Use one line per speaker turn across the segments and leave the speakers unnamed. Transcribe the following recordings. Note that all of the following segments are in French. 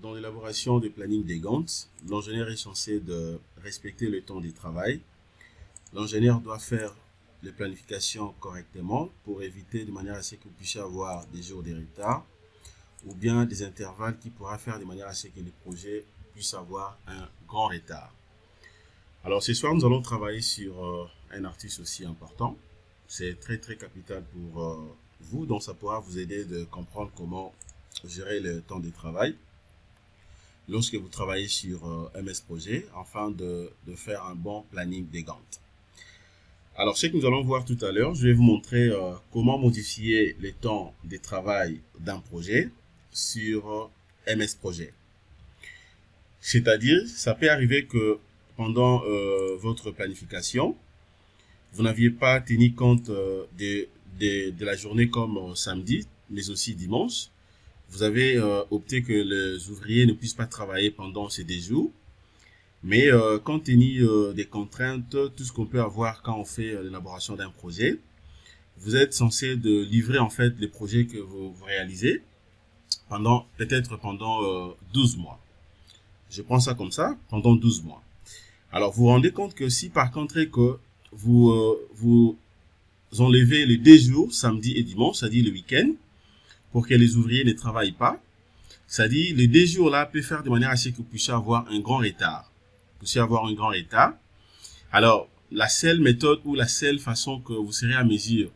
Dans l'élaboration des plannings des Gantt, l'ingénieur est censé de respecter le temps de travail. L'ingénieur doit faire les planifications correctement pour éviter de manière à ce que vous puissiez avoir des jours de retard ou bien des intervalles qui pourra faire de manière à ce que les projets puissent avoir un grand retard. Alors ce soir, nous allons travailler sur un article aussi important. C'est très capital pour vous, donc ça pourra vous aider de comprendre comment gérer le temps de travail lorsque vous travaillez sur MS Projet, afin de faire un bon planning des Gantt. Alors, ce que nous allons voir tout à l'heure, je vais vous montrer comment modifier le temps de travail d'un projet sur MS Projet. C'est-à-dire, ça peut arriver que pendant votre planification, vous n'aviez pas tenu compte de la journée comme samedi, mais aussi dimanche. Vous avez opté que les ouvriers ne puissent pas travailler pendant ces 2 jours. Mais compte tenu des contraintes, tout ce qu'on peut avoir quand on fait l'élaboration d'un projet, vous êtes censé de livrer en fait les projets que vous réalisez peut-être pendant 12 mois. Je prends ça comme ça, pendant 12 mois. Alors vous vous rendez compte que si par contre que vous enlevez les 2 jours, samedi et dimanche, c'est-à-dire le week-end, pour que les ouvriers ne travaillent pas, c'est-à-dire les 2 jours-là peuvent faire de manière à ce que vous puissiez avoir un grand retard. Alors, la seule méthode ou la seule façon que vous serez à mesure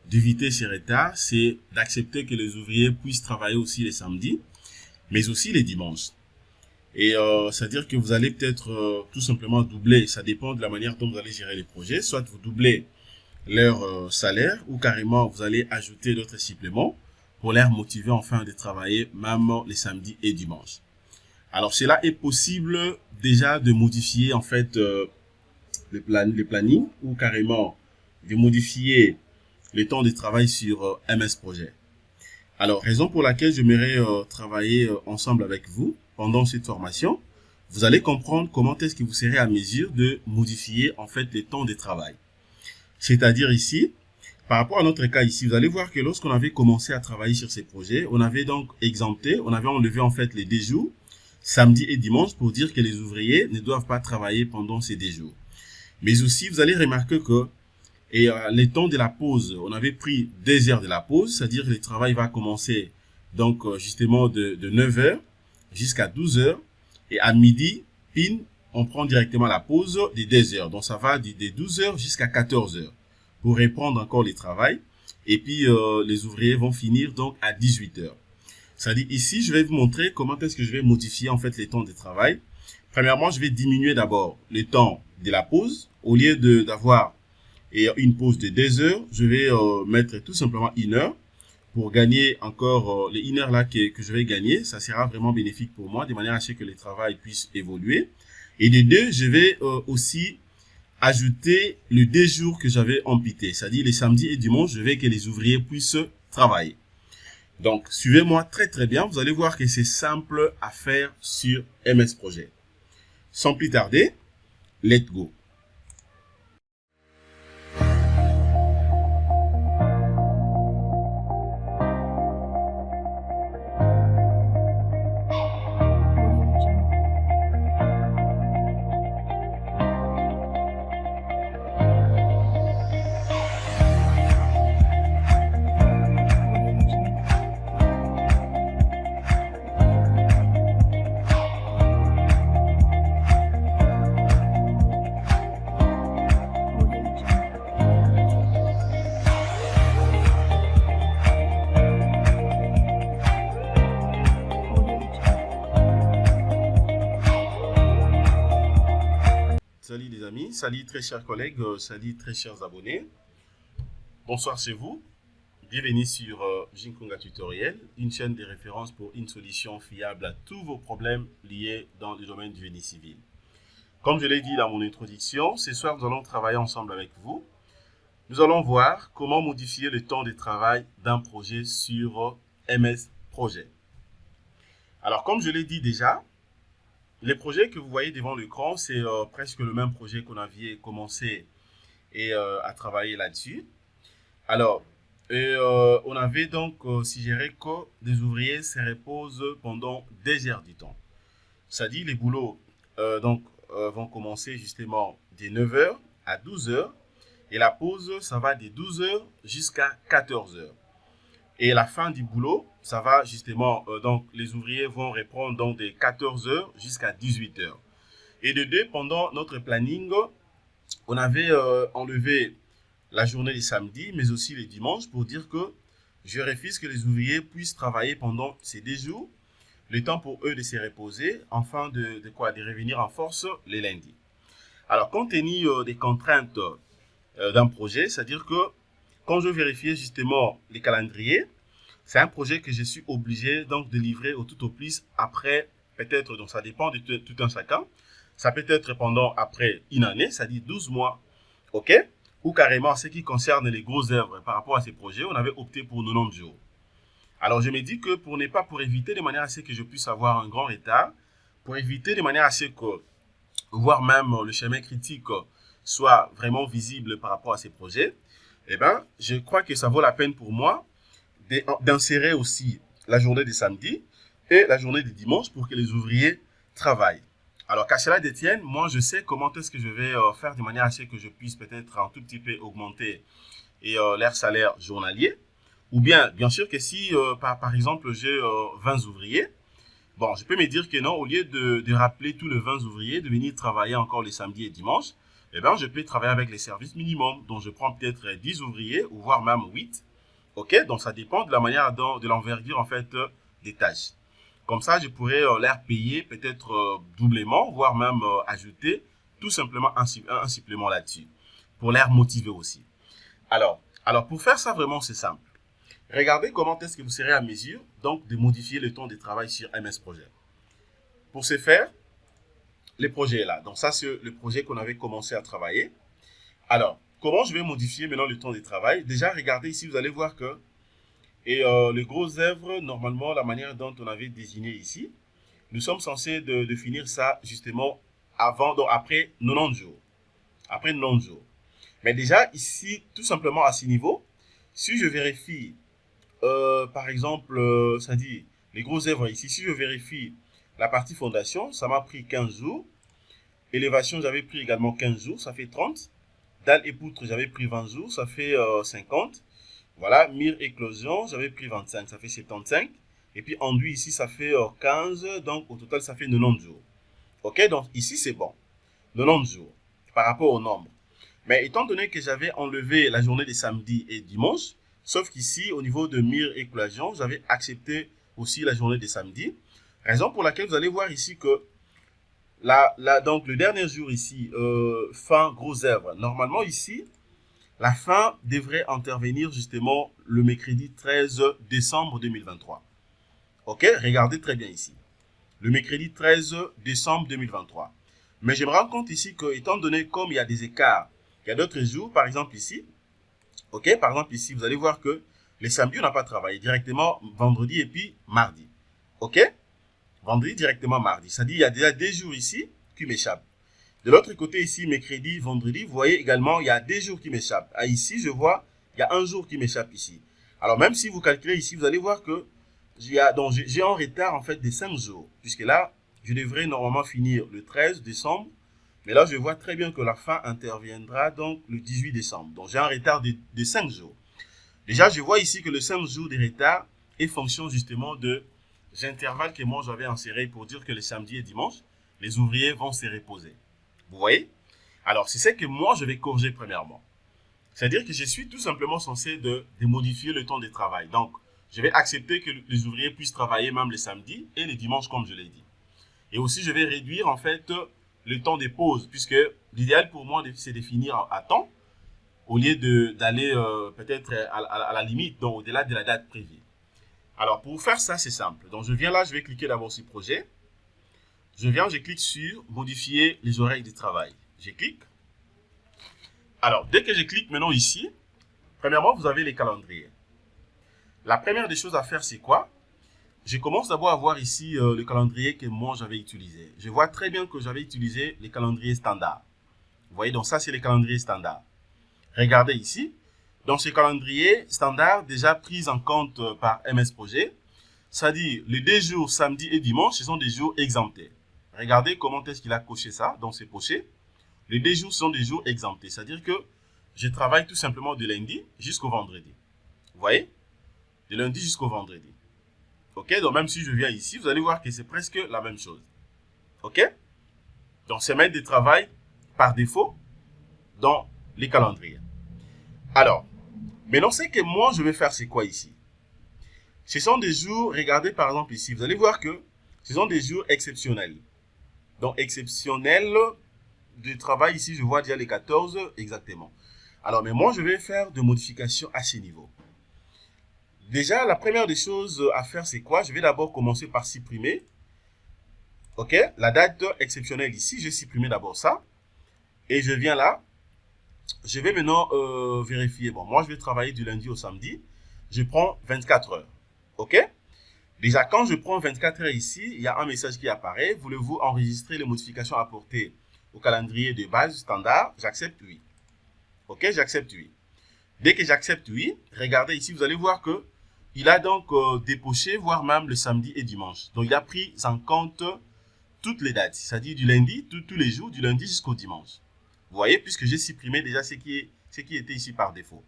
d'éviter ces retards, c'est d'accepter que les ouvriers puissent travailler aussi les samedis, mais aussi les dimanches. Et c'est-à-dire que vous allez peut-être tout simplement doubler, ça dépend de la manière dont vous allez gérer les projets, soit vous doublez leur salaire ou carrément vous allez ajouter d'autres suppléments pour les motiver enfin de travailler même les samedis et dimanches. Alors cela est possible déjà de modifier en fait le planning ou carrément de modifier le temps de travail sur MS Projet. Alors raison pour laquelle j'aimerais travailler ensemble avec vous pendant cette formation, vous allez comprendre comment est-ce que vous serez à mesure de modifier en fait le temps de travail. C'est-à-dire ici, par rapport à notre cas ici, vous allez voir que lorsqu'on avait commencé à travailler sur ces projets, on avait donc exempté, on avait enlevé en fait les 2 jours, samedi et dimanche, pour dire que les ouvriers ne doivent pas travailler pendant ces 2 jours. Mais aussi, vous allez remarquer que les temps de la pause, on avait pris 2 heures de la pause, c'est-à-dire que le travail va commencer donc justement de 9 heures jusqu'à 12 heures, et à midi, pile, on prend directement la pause de 2 heures. Donc ça va de 12 heures jusqu'à 14 heures pour reprendre encore le travail. Et puis les ouvriers vont finir donc à 18 heures. C'est-à-dire ici, je vais vous montrer comment est-ce que je vais modifier en fait les temps de travail. Premièrement, je vais diminuer d'abord le temps de la pause. Au lieu d'avoir une pause de 2 heures, je vais mettre tout simplement 1 heure pour gagner encore les 1 heure là que je vais gagner. Ça sera vraiment bénéfique pour moi de manière à ce que le travail puisse évoluer. Et de 2, je vais aussi ajouter les 2 jours que j'avais amputés, c'est-à-dire les samedis et dimanches, je veux que les ouvriers puissent travailler. Donc, suivez-moi très bien, vous allez voir que c'est simple à faire sur MS Projet. Sans plus tarder, let's go. Salut les amis, salut très chers collègues, salut très chers abonnés. Bonsoir chez vous. Bienvenue sur Jinkonga Tutoriel, une chaîne de référence pour une solution fiable à tous vos problèmes liés dans le domaine du génie civil. Comme je l'ai dit dans mon introduction, ce soir nous allons travailler ensemble avec vous. Nous allons voir comment modifier le temps de travail d'un projet sur MS Projet. Alors comme je l'ai dit déjà, les projets que vous voyez devant l'écran, c'est presque le même projet qu'on avait commencé à travailler là-dessus. Alors, Et on avait donc suggéré que les ouvriers se reposent pendant des heures du temps. C'est-à-dire les boulots vont commencer justement de 9 heures à 12 heures. Et la pause, ça va de 12 heures jusqu'à 14 heures. Et la fin du boulot, ça va justement, donc les ouvriers vont reprendre donc de 14 heures jusqu'à 18 heures. Et de deux, pendant notre planning, on avait enlevé la journée des samedis, mais aussi les dimanches, pour dire que je refuse que les ouvriers puissent travailler pendant ces 2 jours, le temps pour eux de se reposer, afin de revenir en force les lundis. Alors, compte tenu des contraintes d'un projet, c'est-à-dire que quand je vérifiais justement les calendriers, c'est un projet que je suis obligé donc de livrer au tout au plus après, peut-être, donc ça dépend de tout un chacun, ça peut être pendant après une année, c'est-à-dire 12 mois, ok, ou carrément en ce qui concerne les grosses œuvres par rapport à ces projets, on avait opté pour 90 jours. Alors je me dis que pour éviter de manière à ce que je puisse avoir un grand retard, pour éviter de manière à ce que, voire même le chemin critique soit vraiment visible par rapport à ces projets, eh ben, je crois que ça vaut la peine pour moi d'insérer aussi la journée du samedi et la journée du dimanche pour que les ouvriers travaillent. Alors qu'à cela détienne, moi je sais comment est-ce que je vais faire de manière à ce que je puisse peut-être un tout petit peu augmenter leur salaire journalier. Ou bien sûr que si par exemple j'ai 20 ouvriers, bon, je peux me dire que non, au lieu de rappeler tous les 20 ouvriers, de venir travailler encore les samedis et dimanches, eh ben, je peux travailler avec les services minimums. Donc, je prends peut-être 10 ouvriers ou voire même 8. OK? Donc, ça dépend de la manière, de l'envergure, en fait, des tâches. Comme ça, je pourrais leur payer peut-être doublement, voire même ajouter tout simplement un supplément là-dessus. Pour les motiver aussi. Alors, pour faire ça, vraiment, c'est simple. Regardez comment est-ce que vous serez à mesure donc de modifier le temps de travail sur MS Projet. Pour ce faire, le projet est là. Donc ça, c'est le projet qu'on avait commencé à travailler. Alors, comment je vais modifier maintenant le temps de travail? Déjà, regardez ici, vous allez voir que les grosses œuvres, normalement, la manière dont on avait désigné ici, nous sommes censés de finir ça justement après 90 jours. Après 90 jours. Mais déjà, ici, tout simplement à ce niveau, si je vérifie par exemple, ça dit les grosses œuvres ici. Si je vérifie la partie fondation, ça m'a pris 15 jours. Élévation, j'avais pris également 15 jours, ça fait 30. Dalle et poutre, j'avais pris 20 jours, ça fait 50. Voilà, mire éclosion, j'avais pris 25, ça fait 75. Et puis enduit ici, ça fait 15, donc au total, ça fait 90 jours. Ok, donc ici, c'est bon. 90 jours par rapport au nombre. Mais étant donné que j'avais enlevé la journée des samedis et dimanches, sauf qu'ici, au niveau de mire et éclosion, j'avais accepté aussi la journée des samedis. Raison pour laquelle vous allez voir ici que donc le dernier jour ici, fin grosse œuvre. Normalement ici, la fin devrait intervenir justement le mercredi 13 décembre 2023. Ok, regardez très bien ici. Le mercredi 13 décembre 2023. Mais je me rends compte ici que, étant donné comme il y a des écarts, il y a d'autres jours, par exemple ici, ok, par exemple ici, vous allez voir que les samedis, on n'a pas travaillé directement vendredi et puis mardi. Ok, vendredi directement mardi. C'est-à-dire il y a déjà des jours ici qui m'échappent. De l'autre côté ici, mercredi, vendredi, vous voyez également, il y a des jours qui m'échappent. Ah, ici, je vois, il y a un jour qui m'échappe ici. Alors même si vous calculez ici, vous allez voir que j'ai un retard en fait de 5 jours. Puisque là, je devrais normalement finir le 13 décembre. Mais là, je vois très bien que la fin interviendra donc le 18 décembre. Donc, j'ai un retard de 5 jours. Déjà, je vois ici que le 5 jours de retard est fonction justement de l'intervalle que moi j'avais inséré pour dire que les samedis et dimanches, les ouvriers vont se reposer. Vous voyez? Alors, c'est ce que moi je vais corriger premièrement. C'est-à-dire que je suis tout simplement censé de modifier le temps de travail. Donc, je vais accepter que les ouvriers puissent travailler même les samedis et les dimanches comme je l'ai dit. Et aussi, je vais réduire en fait le temps de pause, puisque l'idéal pour moi, c'est de finir à temps, au lieu d'aller peut-être à la limite, donc au-delà de la date prévue. Alors, pour faire ça, c'est simple. Donc, je viens là, je vais cliquer d'abord sur projet. Je clique sur modifier les horaires de travail. Je clique. Alors, dès que je clique maintenant ici, premièrement, vous avez les calendriers. La première des choses à faire, c'est quoi? Je commence d'abord à voir ici le calendrier que moi j'avais utilisé. Je vois très bien que j'avais utilisé les calendriers standards. Vous voyez, donc ça c'est les calendriers standards. Regardez ici. dans ce calendrier standard déjà pris en compte par MS Projet, c'est-à-dire les 2 jours, samedi et dimanche, ce sont des jours exemptés. Regardez comment est-ce qu'il a coché ça dans ses pochets. Les 2 jours sont des jours exemptés, c'est-à-dire que je travaille tout simplement de lundi jusqu'au vendredi. Vous voyez? De lundi jusqu'au vendredi. Ok? Donc même si je viens ici, vous allez voir que c'est presque la même chose. Ok? Donc semaine de travail par défaut dans les calendriers. Alors, maintenant, ce que moi je vais faire, c'est quoi ici? Ce sont des jours, regardez par exemple ici, vous allez voir que ce sont des jours exceptionnels. Donc, exceptionnels de travail, ici, je vois déjà les 14 exactement. Alors, mais moi, je vais faire des modifications à ce niveau. Déjà, la première des choses à faire, c'est quoi? Je vais d'abord commencer par supprimer. Ok? La date exceptionnelle ici, je vais supprimer d'abord ça. Et je viens là. Je vais maintenant vérifier. Bon, moi, je vais travailler du lundi au samedi. Je prends 24 heures. Ok? Déjà, quand je prends 24 heures ici, il y a un message qui apparaît. Voulez-vous enregistrer les modifications apportées au calendrier de base standard? J'accepte oui. Ok, j'accepte oui. Dès que j'accepte oui, regardez ici, vous allez voir que il a donc dépoché, voire même le samedi et dimanche. Donc, il a pris en compte toutes les dates, c'est-à-dire du lundi, tous les jours, du lundi jusqu'au dimanche. Vous voyez, puisque j'ai supprimé déjà ce qui était ici par défaut.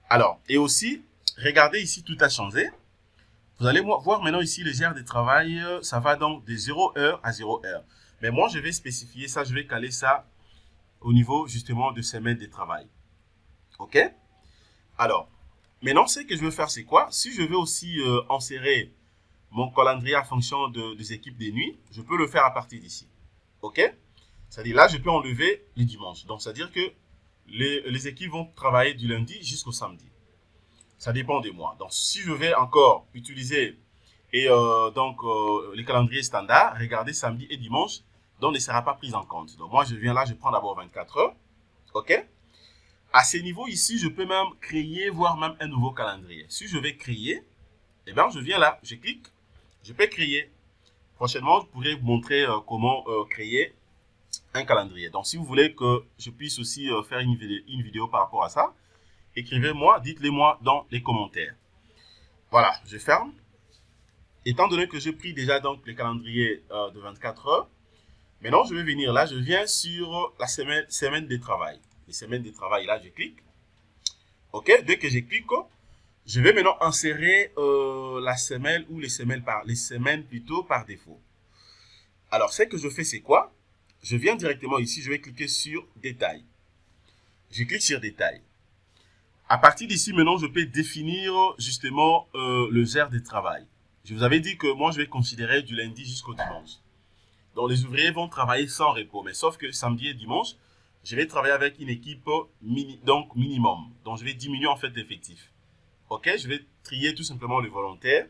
Alors, et aussi, regardez ici, tout a changé. Vous allez voir maintenant ici les heures de travail, ça va donc de 0 heure à 0 heure. Mais moi, je vais spécifier ça, je vais caler ça au niveau justement de semaine de travail. Ok? Alors, maintenant, ce que je veux faire, c'est quoi? Si je veux aussi insérer mon calendrier en fonction des équipes de nuit, je peux le faire à partir d'ici. Ok? C'est-à-dire là, je peux enlever les dimanches. Donc, c'est-à-dire que les équipes vont travailler du lundi jusqu'au samedi. Ça dépend de moi. Donc, si je vais encore utiliser les calendriers standards, regardez samedi et dimanche, donc ne sera pas pris en compte. Donc, moi, je viens là, je prends d'abord 24 heures. OK? À ce niveau ici, je peux même créer, voire même un nouveau calendrier. Si je vais créer, eh bien, je viens là, je clique, je peux créer. Prochainement, je pourrai vous montrer comment créer un calendrier. Donc, si vous voulez que je puisse aussi faire une vidéo par rapport à ça, écrivez-moi, dites-le moi dans les commentaires. Voilà, je ferme. Étant donné que j'ai pris déjà donc le calendrier de 24 heures, maintenant je vais venir là, je viens sur la semaine de travail. Les semaines de travail, là je clique. Ok, dès que je clique, je vais maintenant insérer la semaine ou les semaines plutôt par défaut. Alors, ce que je fais, c'est quoi? Je viens directement ici, je vais cliquer sur détail. Je clique sur détail. À partir d'ici, maintenant, je peux définir justement les heures de travail. Je vous avais dit que moi, je vais considérer du lundi jusqu'au dimanche. Donc, les ouvriers vont travailler sans repos. Mais sauf que samedi et dimanche, je vais travailler avec une équipe minimum. Donc, je vais diminuer en fait l'effectif. Ok, je vais trier tout simplement les volontaires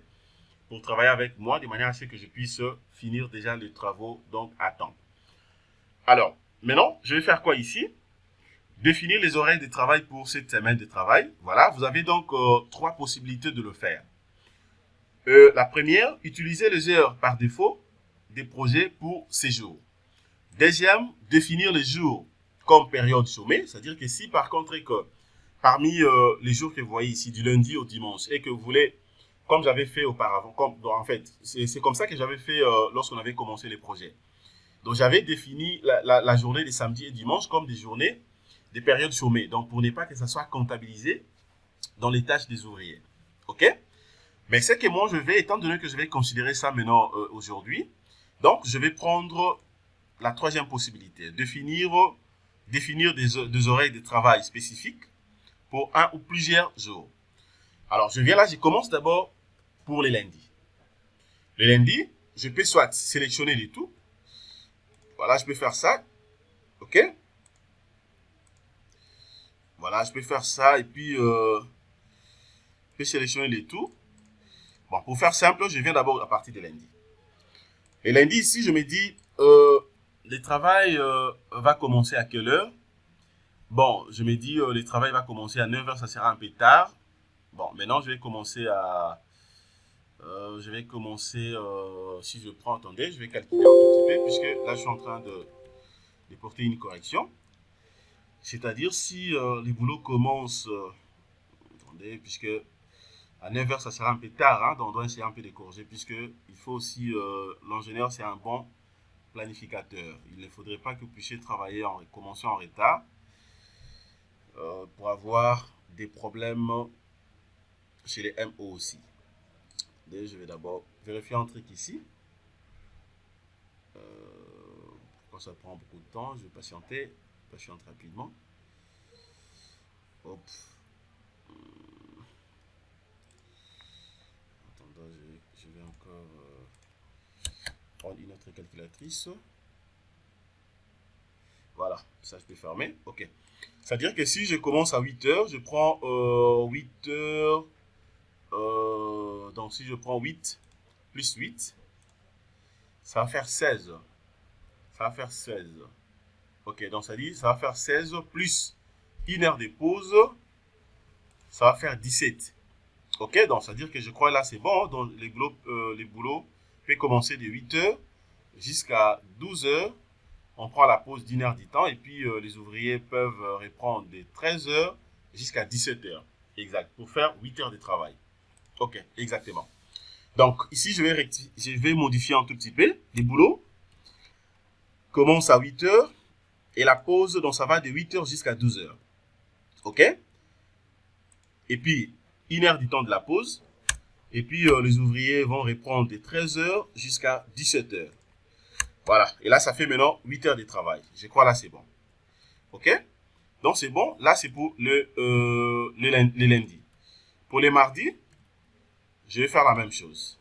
pour travailler avec moi de manière à ce que je puisse finir déjà les travaux donc à temps. Alors, maintenant, je vais faire quoi ici? Définir les horaires de travail pour cette semaine de travail. Voilà, vous avez donc 3 possibilités de le faire. La première, utiliser les heures par défaut des projets pour ces jours. Deuxième, définir les jours comme période chômée, c'est-à-dire que si par contre que parmi les jours que vous voyez ici, du lundi au dimanche, et que vous voulez, comme j'avais fait auparavant, en fait, c'est comme ça que j'avais fait lorsqu'on avait commencé les projets. Donc j'avais défini la journée des samedis et dimanches comme des journées, des périodes chômées, donc pour ne pas que ça soit comptabilisé dans les tâches des ouvriers. Ok? Mais c'est que moi je vais, étant donné que je vais considérer ça maintenant aujourd'hui, donc je vais prendre la troisième possibilité, définir des horaires de travail spécifiques pour un ou plusieurs jours. Alors je viens là, je commence d'abord pour les lundis. Les lundis, je peux soit sélectionner les tout. Voilà, je peux faire ça. Ok? Voilà, je peux faire ça et puis je peux sélectionner les tout. Bon, pour faire simple, je viens d'abord à partir de lundi. Et lundi, ici, je me dis, le travail va commencer à quelle heure? Bon, je me dis, le travail va commencer à 9 heures, ça sera un peu tard. Bon, maintenant, je vais commencer à... si je prends, attendez, je vais calculer un tout petit peu, puisque là, je suis en train de porter une correction. C'est-à-dire, si les boulots commencent Attendez, puisque à 9 heures, ça sera un peu tard, hein, donc on doit essayer un peu de corriger, puisque il faut aussi, l'ingénieur, c'est un bon planificateur. Il ne faudrait pas que vous puissiez travailler commencer en retard pour avoir des problèmes chez les MO aussi. Et je vais d'abord vérifier un truc ici. Quand ça prend beaucoup de temps, je vais patienter rapidement. Hop. Attends, je vais encore prendre une autre calculatrice. Voilà, ça je peux fermer. Ok. C'est-à-dire que si je commence à 8 heures, je prends 8 heures. Donc si je prends 8 plus 8, ça va faire 16. Ça va faire 16. Ok, donc ça dit, ça va faire 16 plus une heure de pause, ça va faire 17. Ok, donc ça veut dire que je crois là c'est bon. Hein, donc les boulots peuvent commencer de 8 heures jusqu'à 12 heures. On prend la pause d'une heure du temps et puis les ouvriers peuvent reprendre de 13 heures jusqu'à 17 heures. Exact, pour faire 8 heures de travail. Ok, exactement. Donc ici, je vais modifier un tout petit peu. Les boulots commencent à 8 heures et la pause, donc ça va de 8 heures jusqu'à 12 heures. Ok? Et puis, une heure du temps de la pause. Et puis, les ouvriers vont reprendre de 13 heures jusqu'à 17 heures. Voilà. Et là, ça fait maintenant 8 heures de travail. Je crois là, c'est bon. Ok? Donc, c'est bon. Là, c'est pour les lundis. Pour les mardis, je vais faire la même chose.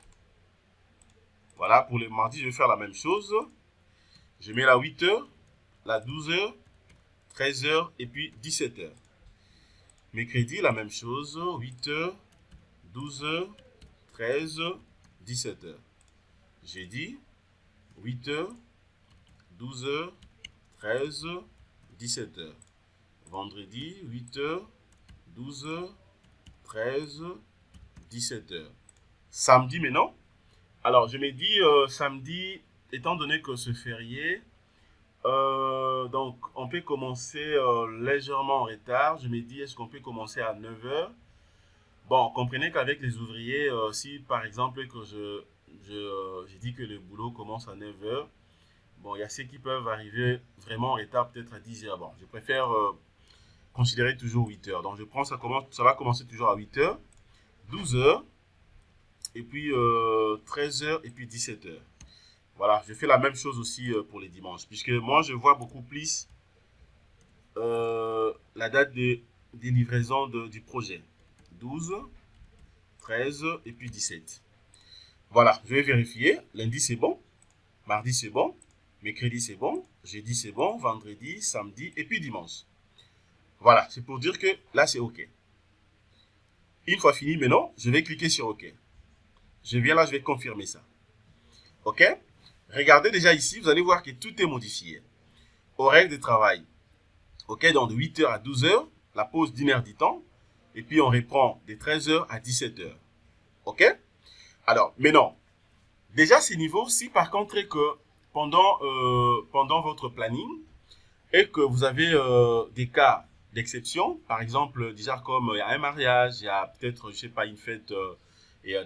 Voilà. Pour les mardis, je vais faire la même chose. Je mets la 8 heures, la 12 heures, 13 heures et puis 17 heures. Mercredi, la même chose. 8 heures, 12 heures, 13 heures, 17 heures. Jeudi, 8 heures, 12 heures, 13 heures, 17 heures. Vendredi, 8 heures, 12 heures, 13 heures, 17 heures. Samedi maintenant. Alors, je me dis samedi, étant donné que c'est férié, donc on peut commencer légèrement en retard. Je me dis, est-ce qu'on peut commencer à 9 heures? Bon, comprenez qu'avec les ouvriers, si par exemple que j'ai dit que le boulot commence à 9 heures, bon, il y a ceux qui peuvent arriver vraiment en retard, peut-être à 10 heures. Bon, je préfère considérer toujours 8 heures. Donc, ça va commencer toujours à 8 heures, 12 heures, et puis 13 heures, et puis 17 heures. Voilà, je fais la même chose aussi pour les dimanches, puisque moi, je vois beaucoup plus la date de livraison du projet. 12, 13 et puis 17. Voilà, je vais vérifier. Lundi, c'est bon. Mardi, c'est bon. Mercredi, c'est bon. Jeudi, c'est bon. Vendredi, samedi et puis dimanche. Voilà, c'est pour dire que là, c'est OK. Une fois fini, maintenant, je vais cliquer sur OK. Je viens là, je vais confirmer ça. OK? Regardez déjà ici, vous allez voir que tout est modifié. Horaire de travail. OK, donc de 8 heures à 12 heures, la pause d'une heure du temps. Et puis, on reprend de 13 heures à 17 heures. OK? Alors, maintenant, déjà, ces niveaux, si par contre, que pendant votre planning, et que vous avez des cas d'exception, par exemple, déjà comme il y a un mariage, il y a peut-être, je sais pas, une fête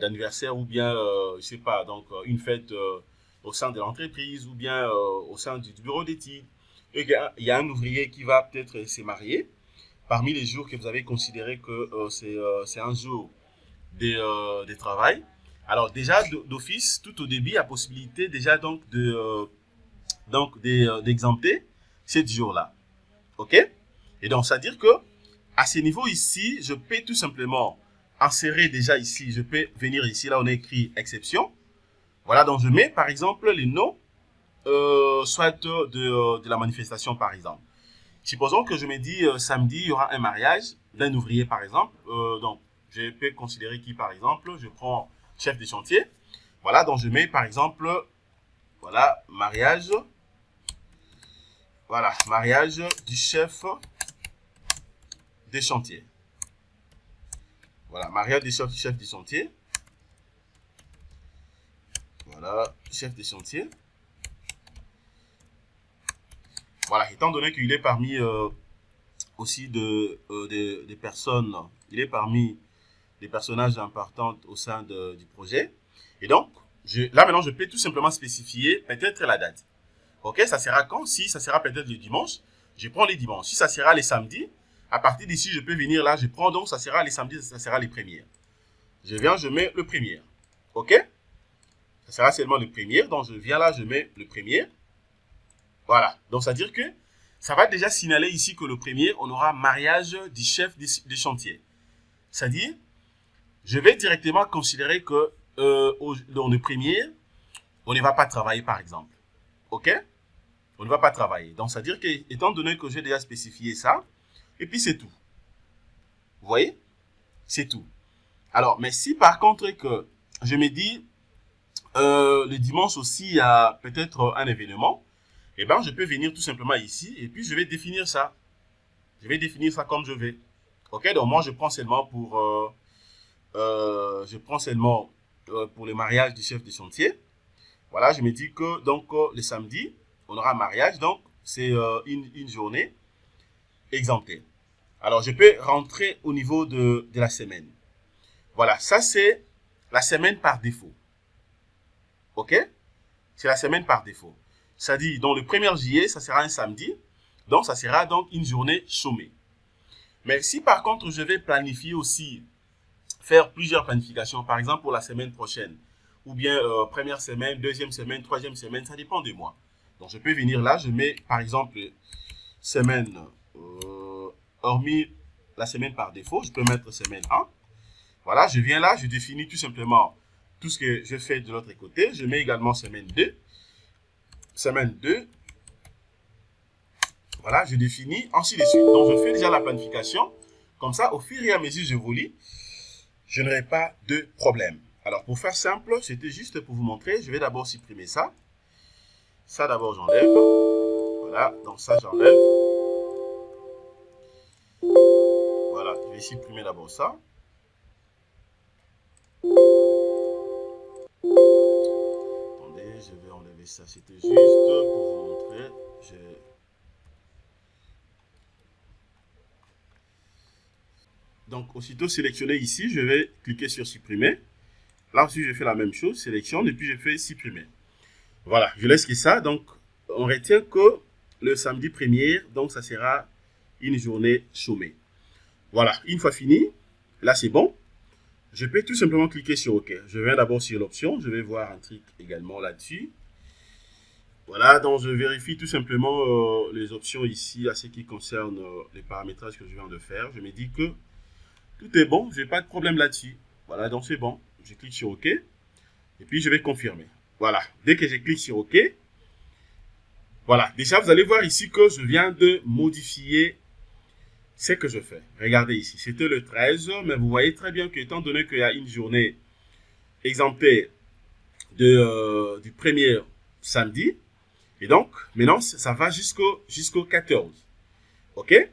d'anniversaire ou bien, je sais pas, donc une fête au sein de l'entreprise ou bien au sein du bureau d'études, et il y a un ouvrier qui va peut-être se marier. Parmi les jours que vous avez considéré que c'est un jour de travail. Alors déjà d'office, tout au début, il y a possibilité déjà donc d'exempter ces jours-là. OK? Et donc, ça veut dire que à ce niveau ici, je peux tout simplement insérer déjà ici, je peux venir ici, là on a écrit exception. Voilà, donc je mets par exemple les noms, soit de la manifestation par exemple. Supposons que je me dis samedi, il y aura un mariage d'un ouvrier par exemple. Donc, je peux considérer qui par exemple, je prends chef de chantier. Voilà, donc je mets par exemple, voilà, mariage. Voilà, mariage du chef des chantiers. Voilà, mariage du chef des chantiers. Voilà, chef des chantiers. Voilà, étant donné qu'il est parmi aussi des personnes, il est parmi les personnages importants au sein du projet. Et donc, là maintenant, je peux tout simplement spécifier peut-être la date. Ok, ça sera quand? Si ça sera peut-être le dimanche, je prends les dimanches. Si ça sera les samedis, à partir d'ici, je peux venir là, je prends donc, ça sera les samedis, ça sera les premières. Je viens, je mets le premier. Ok? Ça sera seulement le premier, donc je viens là, je mets le premier. Voilà, donc ça veut dire que ça va déjà signaler ici que le premier, on aura mariage du chef de chantier. C'est-à-dire, je vais directement considérer que dans le premier, on ne va pas travailler par exemple. Ok? On ne va pas travailler. Donc, ça veut dire que, étant donné que j'ai déjà spécifié ça, et puis c'est tout. Vous voyez? C'est tout. Alors, mais si par contre que je me dis, le dimanche aussi, il y a peut-être un événement, eh bien, je peux venir tout simplement ici, et puis je vais définir ça. Je vais définir ça comme je vais. Ok? Donc, moi, je prends seulement pour le mariage du chef de chantier. Voilà, je me dis que donc le samedi, on aura un mariage, donc c'est une journée exemptée. Alors, je peux rentrer au niveau de la semaine. Voilà, ça c'est la semaine par défaut. Ok? C'est la semaine par défaut. Ça dit, donc le 1er juillet, ça sera un samedi, donc ça sera donc une journée chômée. Mais si par contre, je vais planifier aussi, faire plusieurs planifications, par exemple pour la semaine prochaine, ou bien première semaine, deuxième semaine, troisième semaine, ça dépend de moi. Donc je peux venir là, je mets par exemple semaine, hormis la semaine par défaut, je peux mettre semaine 1. Voilà, je viens là, je définis tout simplement tout ce que je fais de l'autre côté. Je mets également semaine 2. Semaine 2. Voilà, je définis, ainsi de suite. Donc je fais déjà la planification. Comme ça, au fur et à mesure que je vous lis, je n'aurai pas de problème. Alors, pour faire simple, c'était juste pour vous montrer. Je vais d'abord supprimer ça. Ça, d'abord, j'enlève. Voilà, donc ça, j'enlève. Voilà, je vais supprimer d'abord ça. Attendez, je vais enlever ça. C'était juste pour vous montrer. Donc, aussitôt sélectionné ici, je vais cliquer sur supprimer. Là aussi, je fais la même chose, sélectionne, et puis je fais supprimer. Voilà, je laisse que ça. Donc, on retient que le samedi 1er, donc ça sera une journée chômée. Voilà, une fois fini, là c'est bon. Je peux tout simplement cliquer sur OK. Je viens d'abord sur l'option, je vais voir un truc également là-dessus. Voilà, donc je vérifie tout simplement les options ici à ce qui concerne les paramétrages que je viens de faire. Je me dis que tout est bon, je n'ai pas de problème là-dessus. Voilà, donc c'est bon. Je clique sur OK. Et puis, je vais confirmer. Voilà. Dès que je clique sur OK, voilà. Déjà, vous allez voir ici que je viens de modifier ce que je fais. Regardez ici. C'était le 13, mais vous voyez très bien qu'étant donné qu'il y a une journée exemptée du premier samedi, et donc, maintenant, ça va jusqu'au 14. OK?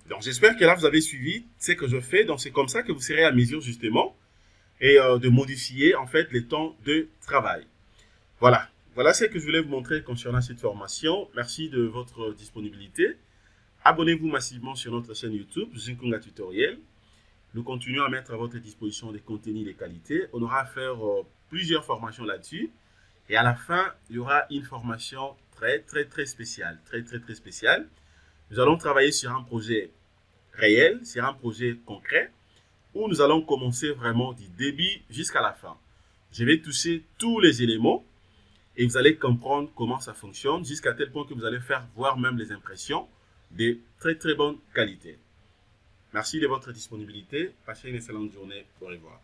Donc, j'espère que là, vous avez suivi ce que je fais. Donc, c'est comme ça que vous serez à mesure, justement, et de modifier, en fait, les temps de travail. Voilà. Voilà ce que je voulais vous montrer concernant cette formation. Merci de votre disponibilité. Abonnez-vous massivement sur notre chaîne YouTube, Zinkunga Tutoriel. Nous continuons à mettre à votre disposition des contenus de qualité. On aura à faire plusieurs formations là-dessus. Et à la fin, il y aura une formation très spéciale. Très spéciale. Nous allons travailler sur un projet réel, sur un projet concret, où nous allons commencer vraiment du début jusqu'à la fin. Je vais toucher tous les éléments et vous allez comprendre comment ça fonctionne jusqu'à tel point que vous allez faire voir même les impressions de très bonne qualité. Merci de votre disponibilité. Passez une excellente journée. Au revoir.